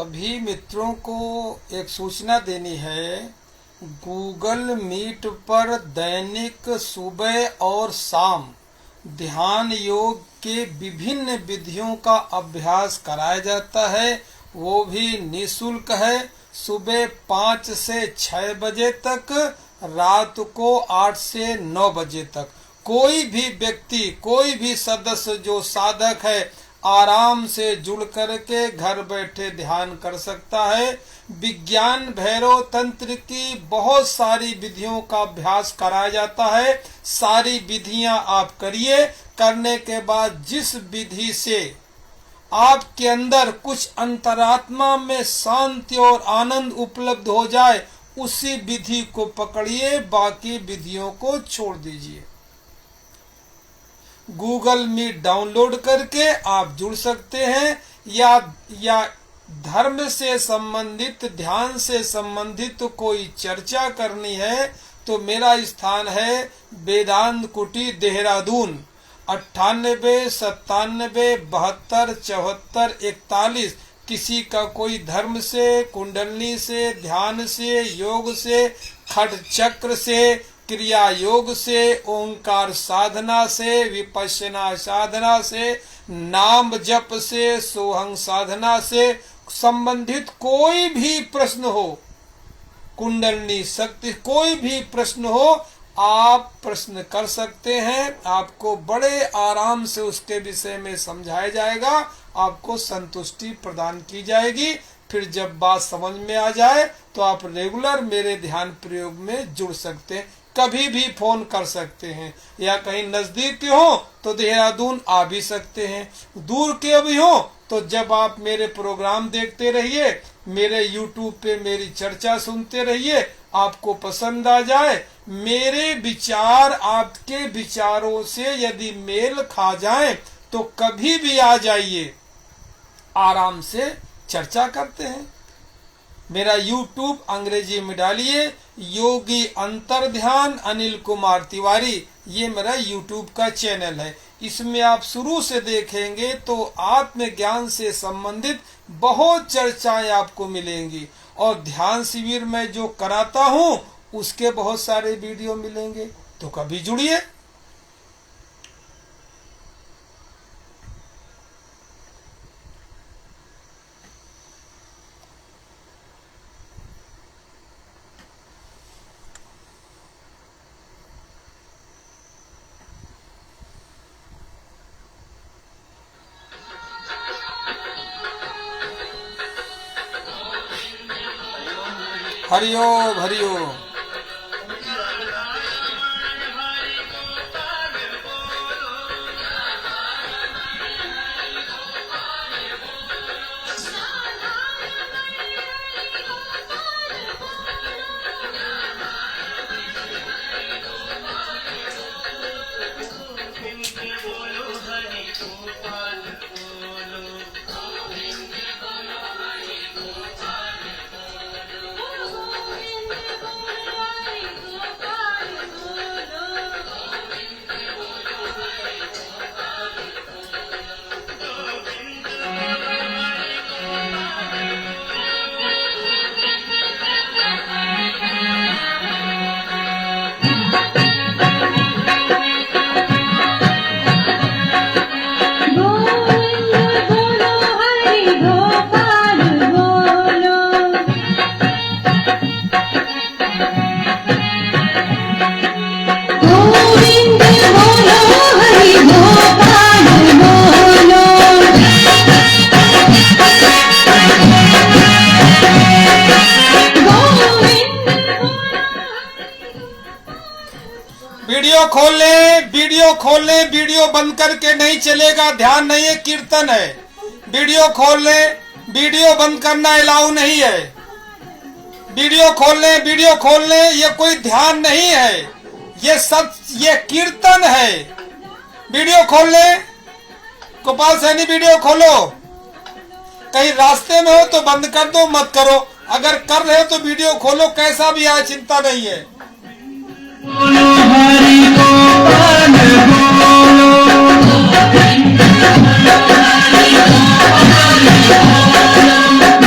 सभी मित्रों को एक सूचना देनी है। गूगल मीट पर दैनिक सुबह और शाम ध्यान योग के विभिन्न विधियों का अभ्यास कराया जाता है, वो भी निःशुल्क है। सुबह 5 से 6 बजे तक, रात को 8 से 9 बजे तक। कोई भी व्यक्ति, कोई भी सदस्य जो साधक है, आराम से जुड़ करके घर बैठे ध्यान कर सकता है। विज्ञान भैरव तंत्र की बहुत सारी विधियों का अभ्यास कराया जाता है। सारी विधियां आप करिए। करने के बाद जिस विधि से आपके अंदर कुछ अंतरात्मा में शांति और आनंद उपलब्ध हो जाए, उसी विधि को पकड़िए, बाकी विधियों को छोड़ दीजिए। गूगल मीट डाउनलोड करके आप जुड़ सकते हैं, या धर्म से संबंधित, ध्यान से संबंधित कोई चर्चा करनी है तो मेरा स्थान है वेदांत कुटी देहरादून, 98 97 72 74 41। किसी का कोई धर्म से, कुंडलनी से, ध्यान से, योग से, खड चक्र से, क्रिया योग से, ओंकार साधना से, विपश्यना साधना से, नाम जप से, सोहंग साधना से संबंधित कोई भी प्रश्न हो, कुंडलनी शक्ति कोई भी प्रश्न हो, आप प्रश्न कर सकते हैं। आपको बड़े आराम से उसके विषय में समझाया जाएगा, आपको संतुष्टि प्रदान की जाएगी। फिर जब बात समझ में आ जाए तो आप रेगुलर मेरे ध्यान प्रयोग में जुड़ सकते हैं। कभी भी फोन कर सकते हैं, या कहीं नजदीक के हो तो देहरादून आ भी सकते हैं, दूर के भी हो तो जब आप मेरे प्रोग्राम देखते रहिए, मेरे YouTube पे मेरी चर्चा सुनते रहिए, आपको पसंद आ जाए, मेरे विचार आपके विचारों से यदि मेल खा जाए तो कभी भी आ जाइए, आराम से चर्चा करते हैं। मेरा YouTube अंग्रेजी में डालिए, योगी अंतर ध्यान अनिल कुमार तिवारी, ये मेरा YouTube का चैनल है। इसमें आप शुरू से देखेंगे तो आत्मज्ञान से संबंधित बहुत चर्चाएं आपको मिलेंगी, और ध्यान शिविर में जो कराता हूं उसके बहुत सारे वीडियो मिलेंगे, तो कभी जुड़िए। हरिओम हरिओम। वीडियो खोल ले, वीडियो बंद करके नहीं चलेगा, ध्यान नहीं है, कीर्तन है। वीडियो खोल ले, वीडियो बंद करना अलाउ नहीं है। वीडियो खोल ले, ये कोई ध्यान नहीं है, ये कीर्तन है। वीडियो खोल ले, गोपाल सैनी वीडियो खोलो। कहीं रास्ते में हो तो बंद कर दो, मत करो। अगर कर रहे हो तो वीडियो खोलो, कैसा भी आए चिंता नहीं है।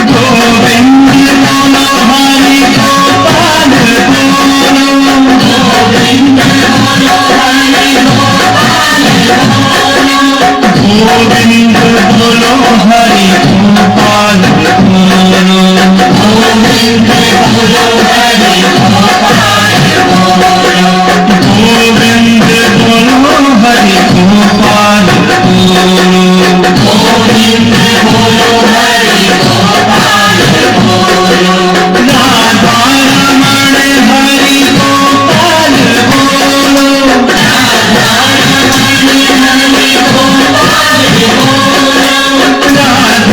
Go हरि गोपाल बोलो, गोविंद बोलो हरि गोपाल बोलो, गोविंद बोलो हरि गोपाल बोलो, गोविंद बोलो हरि गोपाल बोलो, राधा रमण हरि गोपाल बोलो, राधा रमण हरि गोपाल बोलो, राधा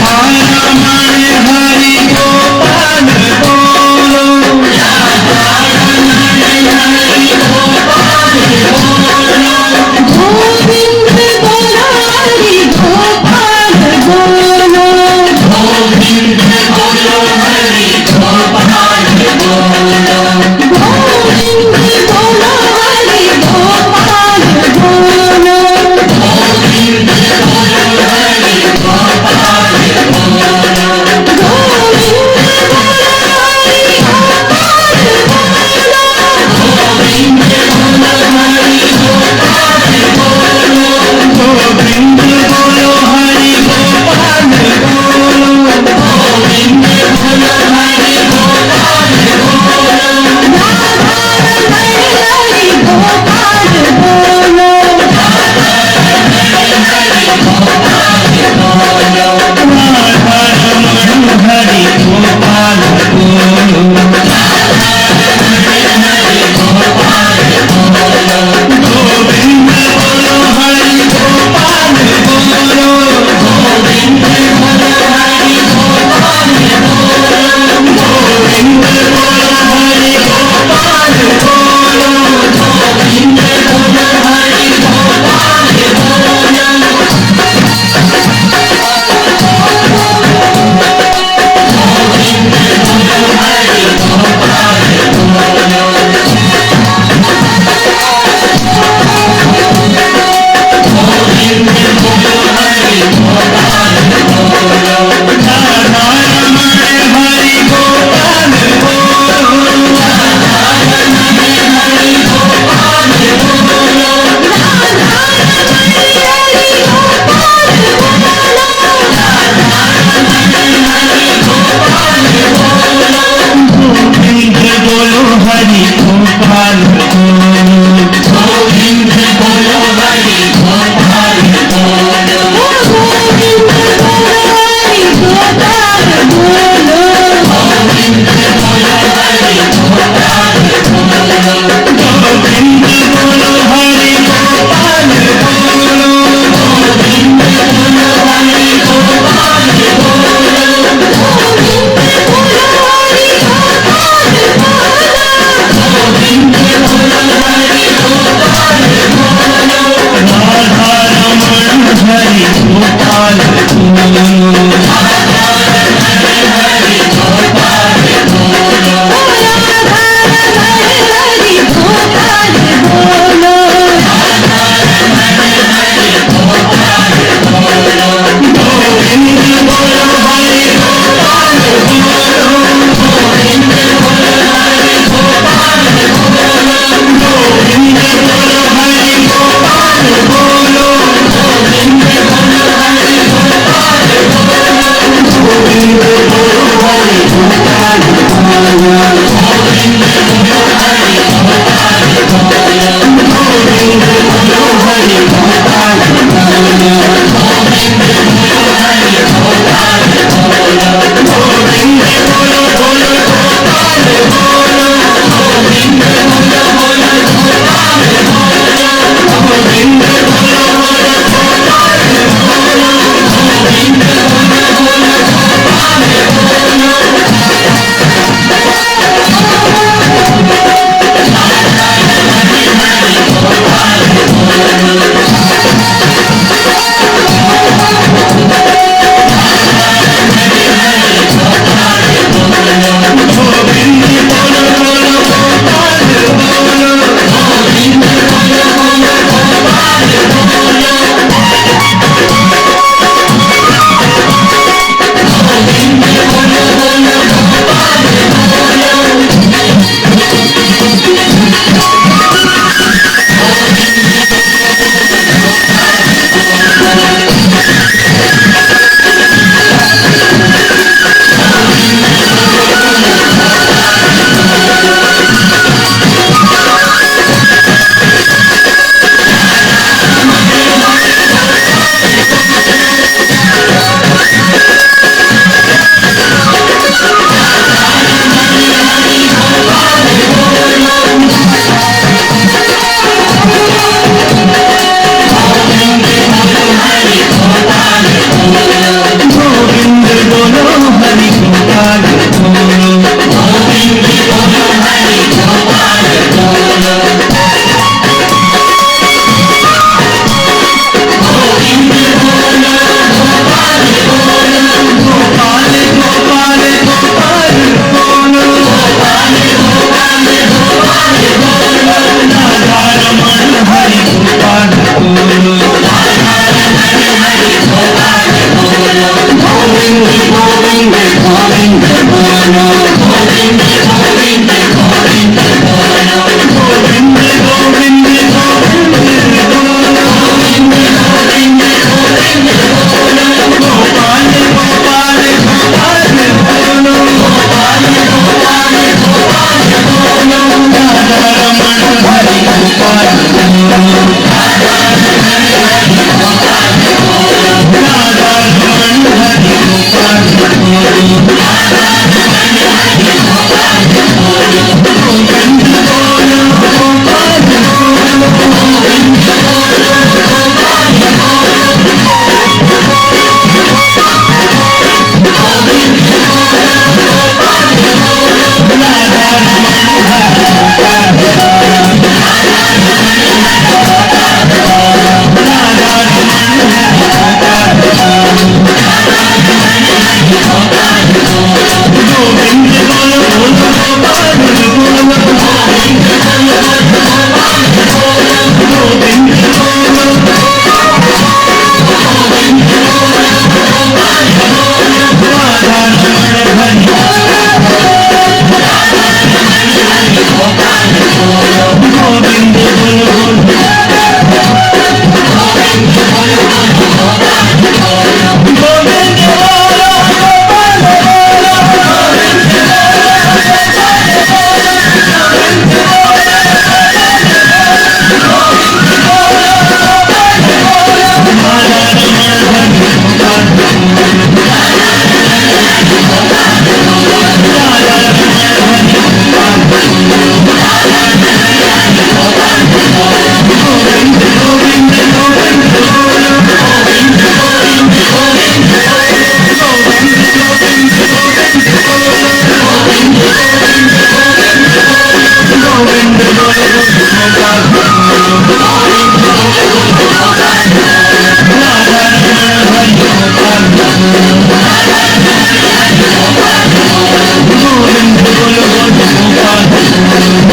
गोविंद बोलो गोपाल गोविंद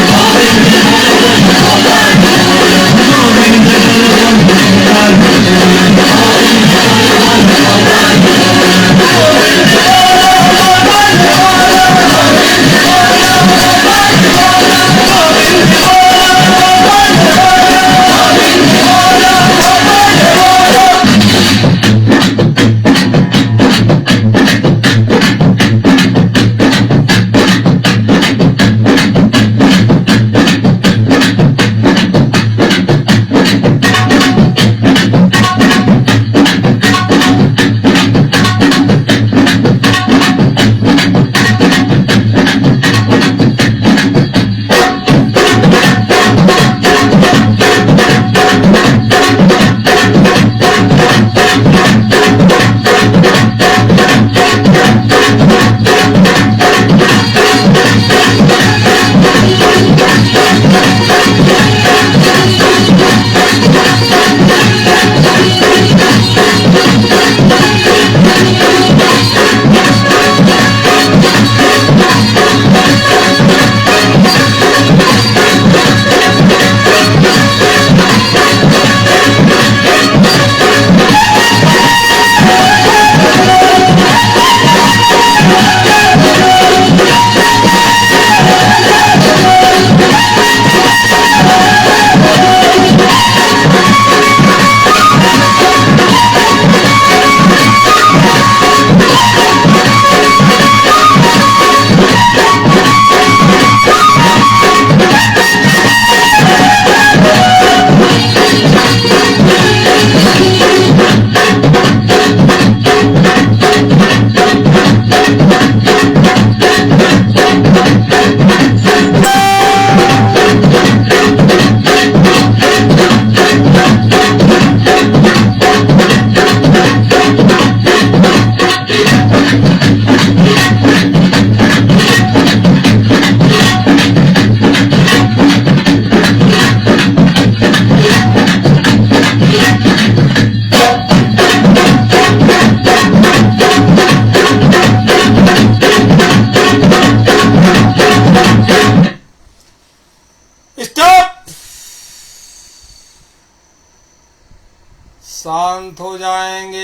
शांत हो जाएंगे,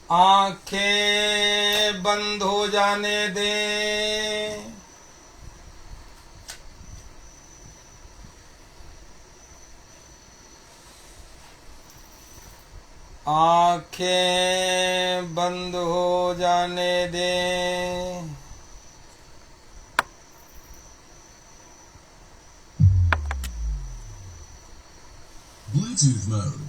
आंखें बंद हो जाने दें। आंखें बंद हो जाने दें। Bluetooth mode.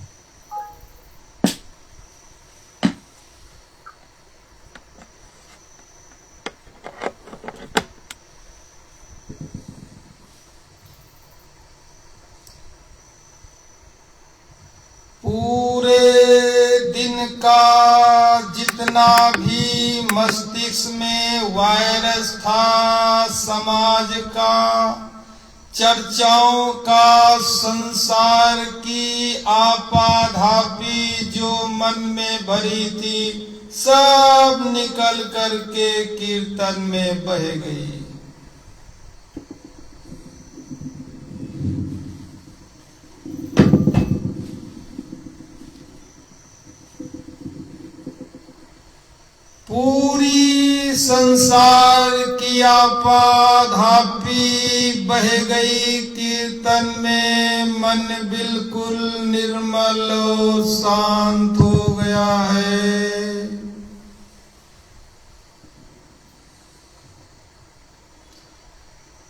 पूरे दिन का जितना भी मस्तिष्क में वायरस था, समाज का, चर्चाओं का, संसार की आपाधापी जो मन में भरी थी, सब निकल करके कीर्तन में बह गई। पूरी संसार की आपाधापी बह गई कीर्तन में। मन बिल्कुल निर्मल और शांत हो गया है।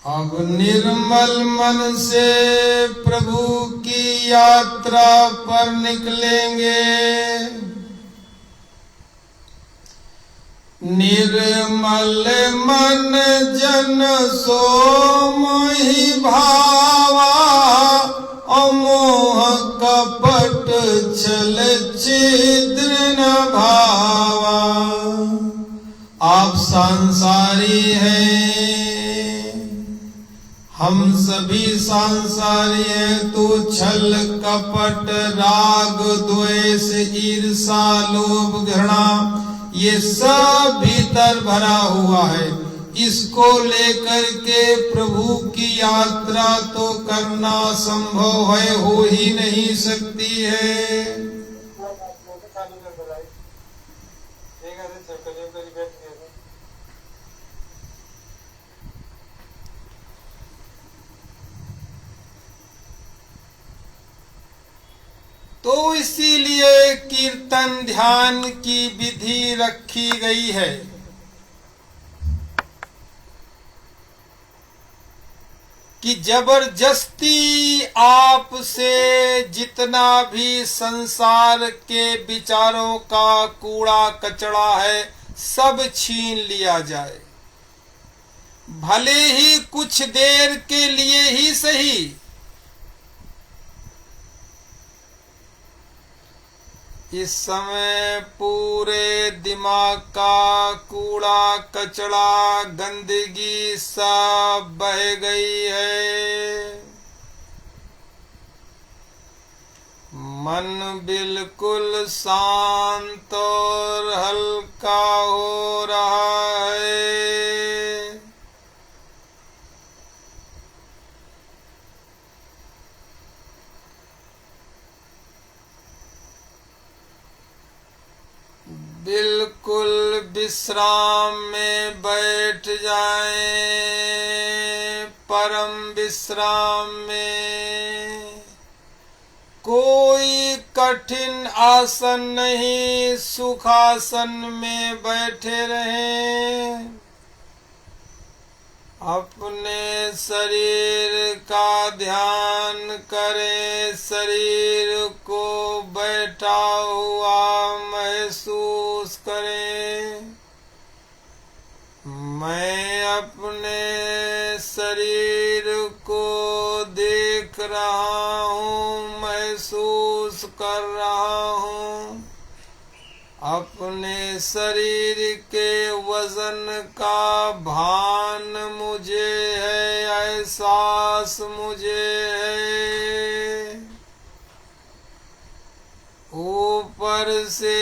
अब निर्मल मन से प्रभु की यात्रा पर निकलेंगे। निर्मल मन जन सो मोहि भावा, अमोह कपट छल छिद्र न भावा। आप संसारी हैं, हम सभी सांसारी हैं तो छल कपट राग द्वेष ईर्षा लोभ घृणा ये सब भीतर भरा हुआ है। इसको लेकर के प्रभु की यात्रा तो करना संभव है, हो ही नहीं सकती है। तो इसीलिए कीर्तन ध्यान की विधि रखी गई है। कि जबरदस्ती आपसे जितना भी संसार के विचारों का कूड़ा कचड़ा है सब छीन लिया जाए, भले ही कुछ देर के लिए ही सही। इस समय पूरे दिमाग का कूड़ा कचड़ा गंदगी सब बह गई है। मन बिल्कुल शांत और हल्का हो रहा है। बिल्कुल विश्राम में बैठ जाएं, परम विश्राम में। कोई कठिन आसन नहीं, सुखासन में बैठे रहें। अपने शरीर का ध्यान करें, शरीर को बैठा हुआ महसूस करें। मैं अपने शरीर को देख रहा हूँ, महसूस कर रहा हूँ। अपने शरीर के वजन का भान मुझे है, एहसास मुझे है। ऊपर से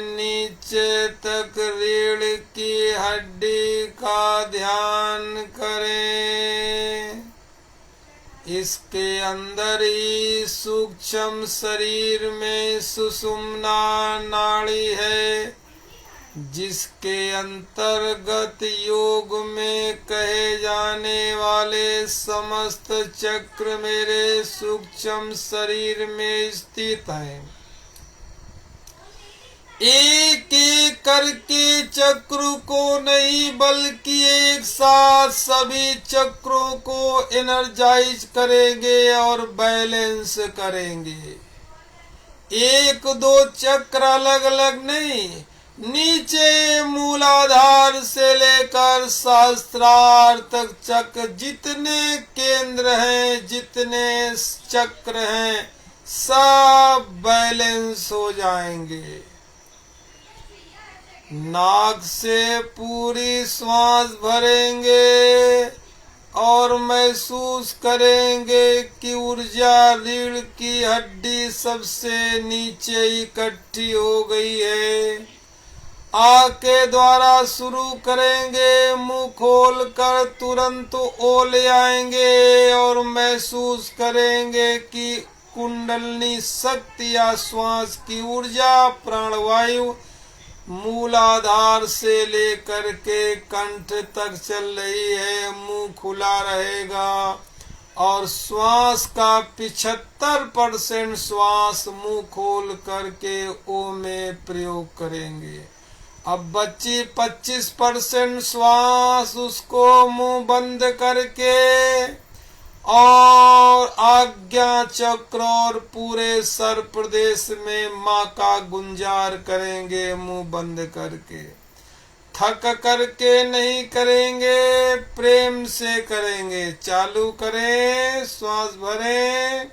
नीचे तक रीढ़ की हड्डी का ध्यान करें। इसके अंदर ही सूक्ष्म शरीर में सुषुम्ना नाड़ी है, जिसके अंतर्गत योग में कहे जाने वाले समस्त चक्र मेरे सूक्ष्म शरीर में स्थित हैं। एक एक करके चक्र को नहीं बल्कि एक साथ सभी चक्रों को एनर्जाइज करेंगे और बैलेंस करेंगे। एक दो चक्र अलग अलग नहीं, नीचे मूलाधार से लेकर सहस्त्रार तक चक्र जितने केंद्र हैं, जितने चक्र हैं, सब बैलेंस हो जाएंगे। नाक से पूरी श्वास भरेंगे और महसूस करेंगे कि ऊर्जा रीढ़ की हड्डी सबसे नीचे इकट्ठी हो गई है। आंखें द्वारा शुरू करेंगे, मुंह खोलकर तुरंत ओ ले आएंगे और महसूस करेंगे कि कुंडलनी शक्ति या श्वास की ऊर्जा प्राणवायु मूलाधार से लेकर के कंठ तक चल रही है। मुंह खुला रहेगा और श्वास का 75% श्वास मुंह खोल करके ओ में प्रयोग करेंगे। अब बच्ची 25% श्वास उसको मुंह बंद करके और आज्ञा चक्र और पूरे सर प्रदेश में माँ का गुंजार करेंगे मुंह बंद करके। थक करके नहीं करेंगे, प्रेम से करेंगे। चालू करें, श्वास भरें।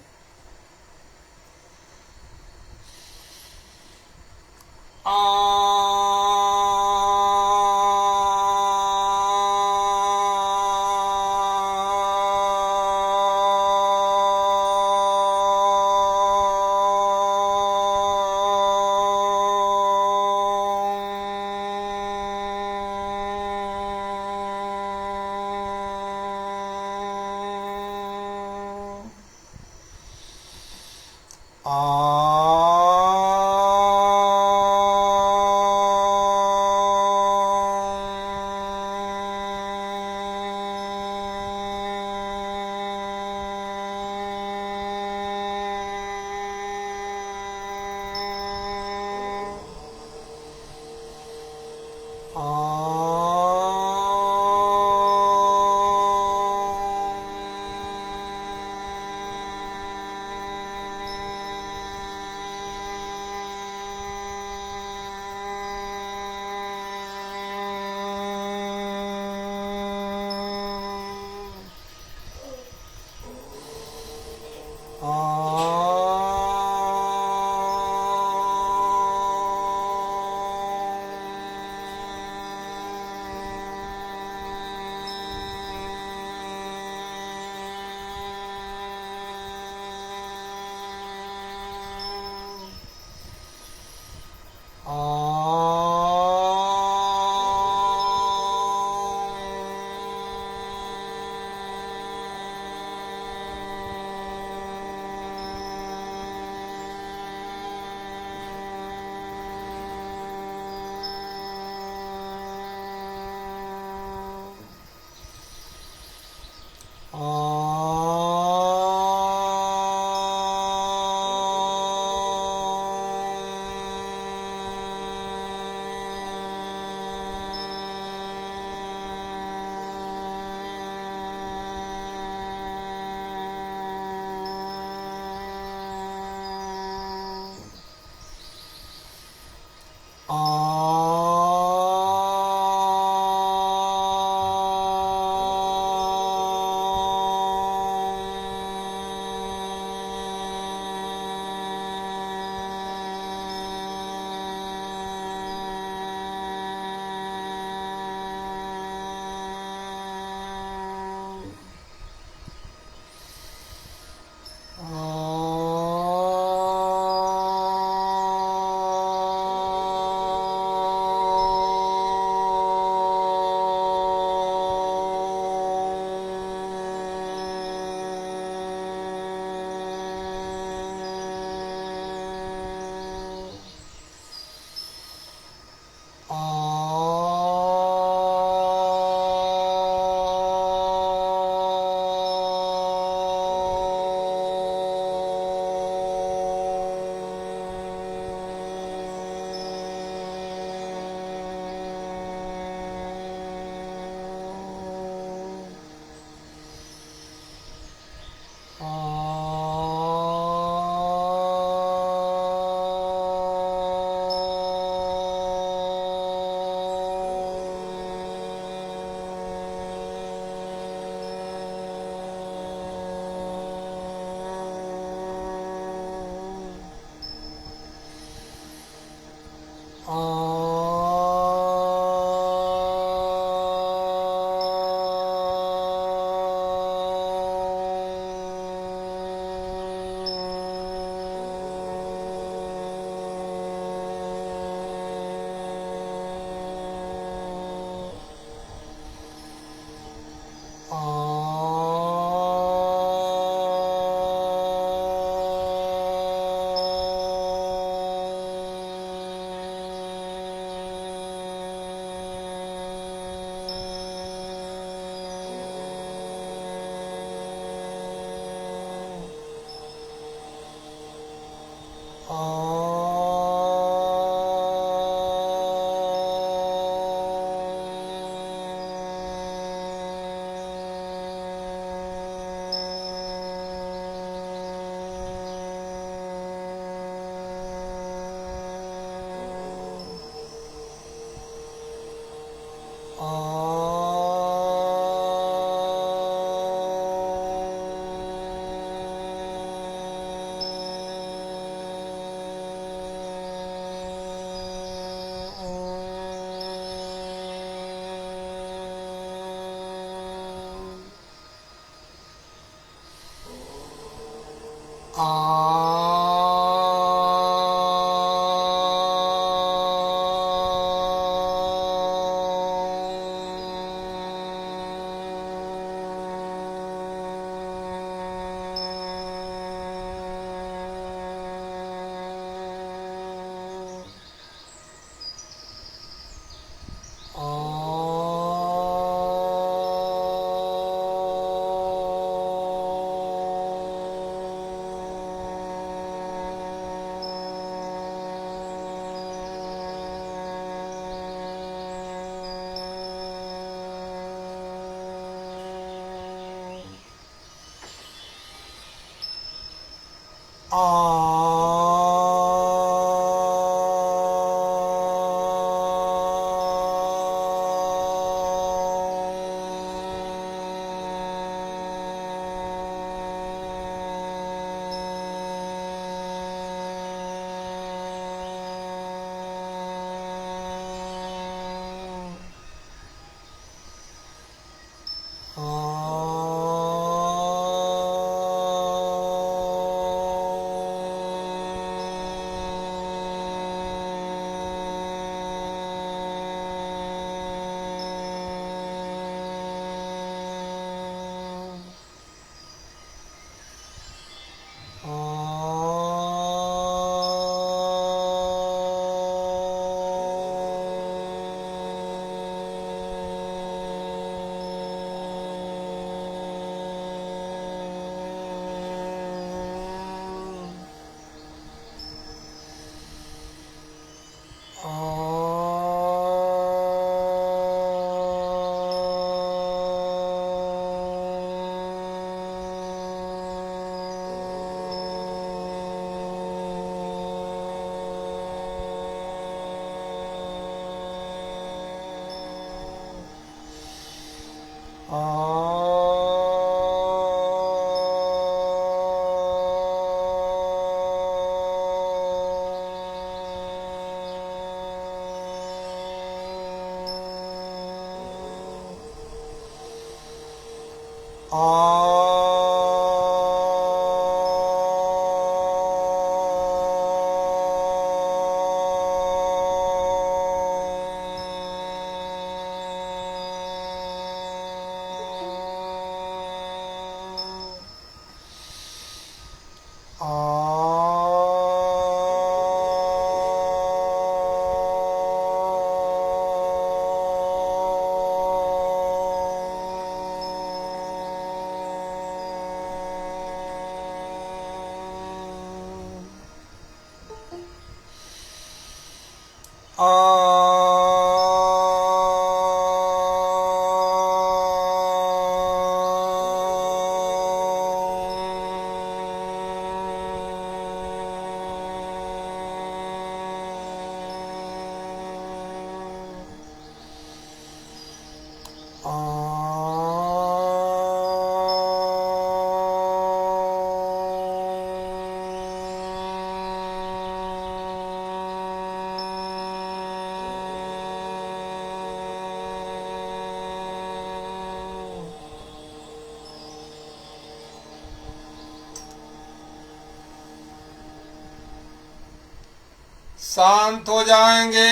शांत हो जाएंगे।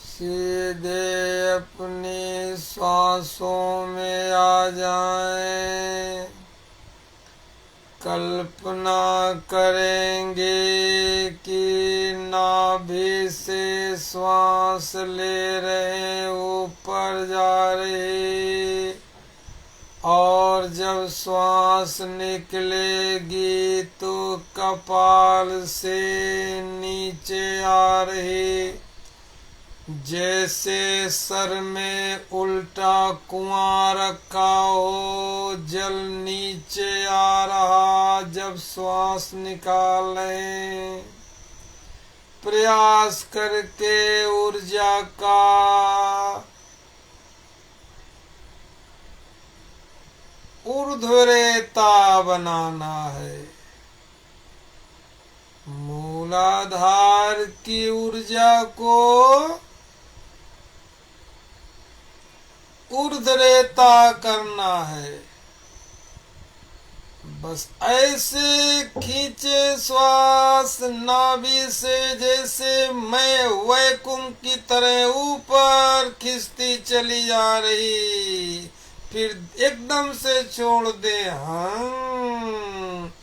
सीधे अपनी सांसों में आ जाएं। कल्पना करेंगे कि नाभि से श्वास ले रहे, ऊपर जा रहे, और जब श्वास निकलेगी तो कपाल से नीचे आ रही, जैसे सर में उल्टा कुआं रखा हो, जल नीचे आ रहा जब श्वास निकालें। प्रयास करके ऊर्जा का ऊर्ध्वरेता बनाना है। मूलाधार की ऊर्जा को ऊर्ध्वरेता करना है। बस ऐसे खींचे श्वास नाभि से, जैसे मैं वैकुंठ की तरह ऊपर खिंचती चली जा रही। फिर एकदम से छोड़ दे। हम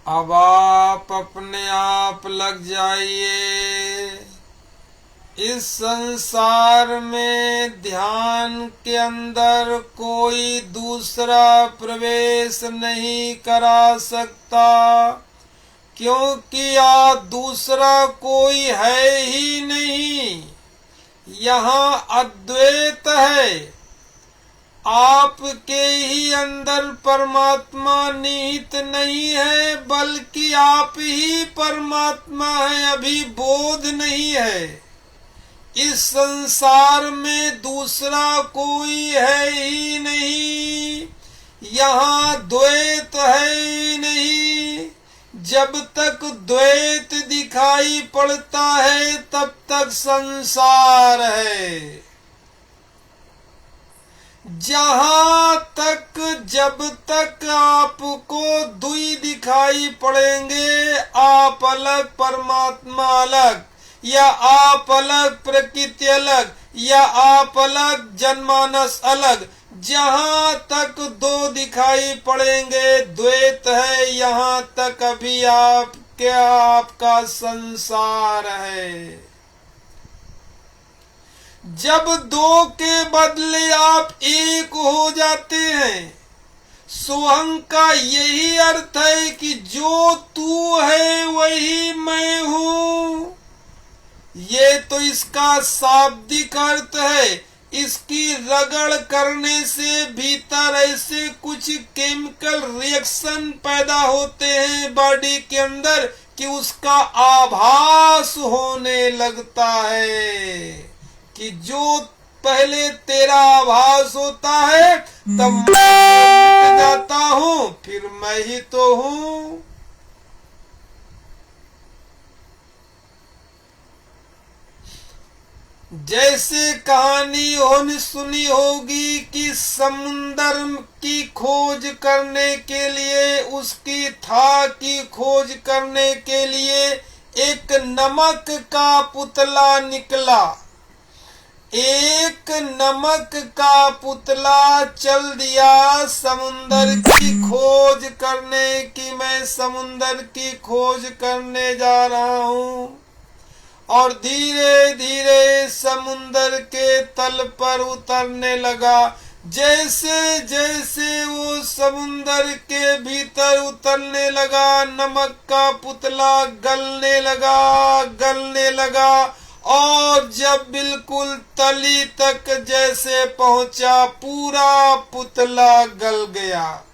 अब आप अपने आप लग जाइए। इस संसार में ध्यान के अंदर कोई दूसरा प्रवेश नहीं करा सकता, क्योंकि दूसरा कोई है ही नहीं। यहाँ अद्वैत है। आपके ही अंदर परमात्मा निहित नहीं है, बल्कि आप ही परमात्मा है, अभी बोध नहीं है। इस संसार में दूसरा कोई है ही नहीं, यहाँ द्वैत है ही नहीं। जब तक द्वैत दिखाई पड़ता है तब तक संसार है। जब तक आपको दुई दिखाई पड़ेंगे, आप अलग परमात्मा अलग, या आप अलग प्रकृति अलग, या आप अलग जनमानस अलग, जहाँ तक दो दिखाई पड़ेंगे द्वैत है, यहाँ तक अभी आपका संसार है। जब दो के बदले आप एक हो जाते हैं, सोहं का यही अर्थ है कि जो तू है वही मैं हूँ। ये तो इसका शाब्दिक अर्थ है। इसकी रगड़ करने से भीतर ऐसे कुछ केमिकल रिएक्शन पैदा होते हैं बॉडी के अंदर कि उसका आभास होने लगता है, कि जो पहले तेरा आभास होता है तब मैं जाता हूँ, फिर मैं ही तो हूँ। जैसे कहानी सुनी होगी कि समुंदर की खोज करने के लिए, उसकी था की खोज करने के लिए एक नमक का पुतला निकला। एक नमक का पुतला चल दिया समुंदर की खोज करने की, मैं समुंदर की खोज करने जा रहा हूँ। और धीरे धीरे समुंदर के तल पर उतरने लगा। जैसे जैसे वो समुंदर के भीतर उतरने लगा, नमक का पुतला गलने लगा, और जब बिल्कुल तली तक जैसे पहुंचा, पूरा पुतला गल गया।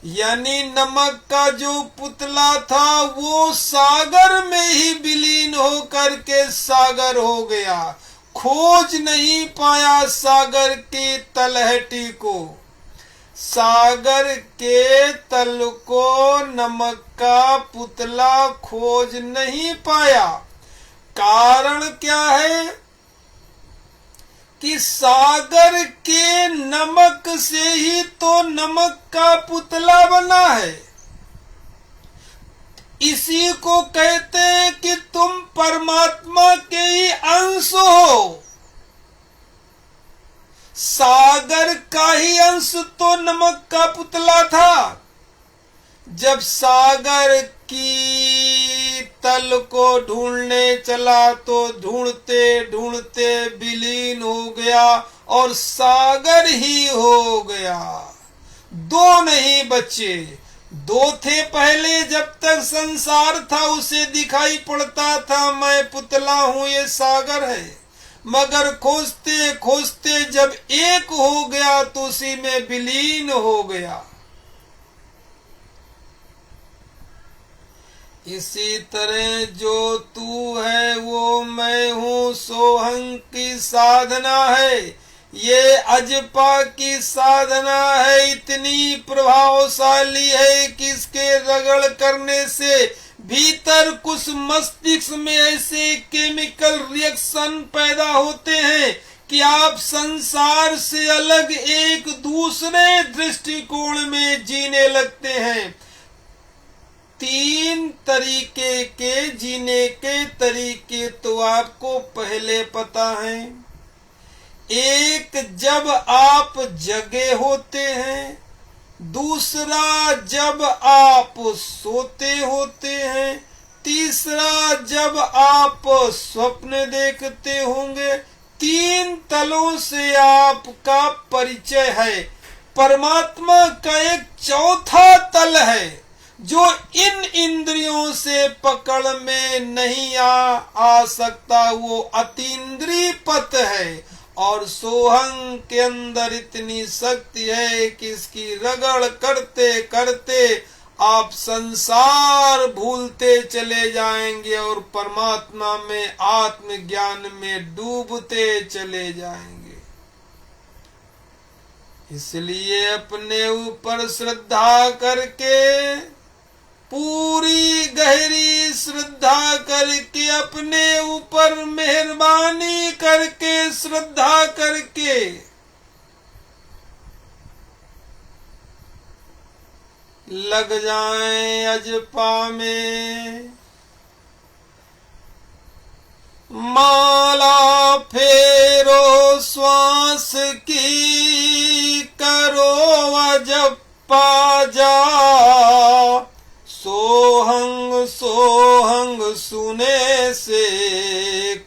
यानी नमक का जो पुतला था वो सागर में ही विलीन होकर के सागर हो गया। खोज नहीं पाया सागर की तलहटी को, सागर के तल को नमक का पुतला खोज नहीं पाया। कारण क्या है कि सागर के नमक से ही तो नमक का पुतला बना है। इसी को कहते हैं कि तुम परमात्मा के ही अंश हो। सागर का ही अंश तो नमक का पुतला था। जब सागर की तल को ढूंढने चला तो ढूंढते ढूंढते विलीन हो गया और सागर ही हो गया। दो नहीं बचे, दो थे पहले। जब तक संसार था उसे दिखाई पड़ता था मैं पुतला हूं, ये सागर है। मगर खोजते खोजते जब एक हो गया तो उसी में विलीन हो गया। इसी तरह जो तू है वो मैं हूँ सोहं की साधना है। ये अजपा की साधना है, इतनी प्रभावशाली है कि इसके रगड़ करने से भीतर कुछ मस्तिष्क में ऐसे केमिकल रिएक्शन पैदा होते हैं कि आप संसार से अलग एक दूसरे दृष्टिकोण में जीने लगते हैं। तीन तरीके के जीने के तरीके तो आपको पहले पता है। एक, जब आप जगे होते हैं। दूसरा, जब आप सोते होते हैं। तीसरा, जब आप स्वप्न देखते होंगे, 3 तलों से आपका परिचय है। परमात्मा का एक चौथा तल है जो इन इंद्रियों से पकड़ में नहीं आ सकता, वो अतीन्द्रिय पथ है। और सोहंग के अंदर इतनी शक्ति है कि इसकी रगड़ करते करते आप संसार भूलते चले जाएंगे और परमात्मा में, आत्मज्ञान में डूबते चले जाएंगे। इसलिए अपने ऊपर श्रद्धा करके, पूरी गहरी श्रद्धा करके, अपने ऊपर मेहरबानी करके, श्रद्धा करके लग जाएं अजपा में। माला फेरो श्वास की, करो अजपा जा। सोहंग सोहंग सुने से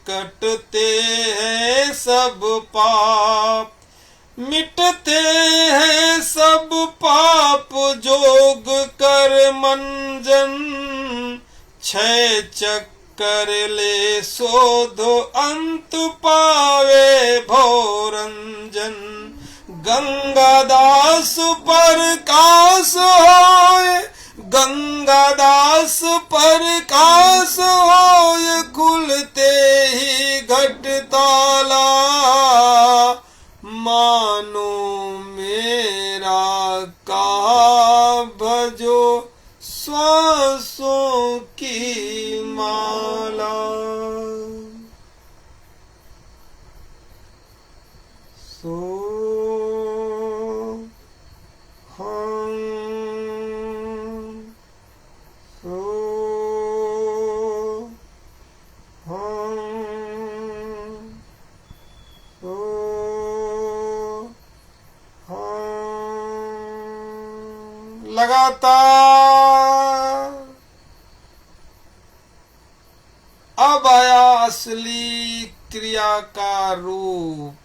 कटते हैं सब पाप, मिटते हैं सब पाप जोग कर मंजन। 6 चक्कर ले शोध अंत पावे भोरंजन। गंगादास पर कास होए, गंगादास पर कास होए, खुलते ही घट ताला। मानो मेरा कहा भजो श्वासों की माला। लगातार अब आया असली क्रिया का रूप।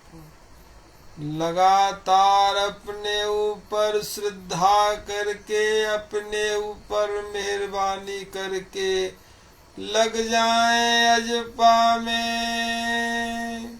लगातार अपने ऊपर श्रद्धा करके, अपने ऊपर मेहरबानी करके लग जाएं अजपा में।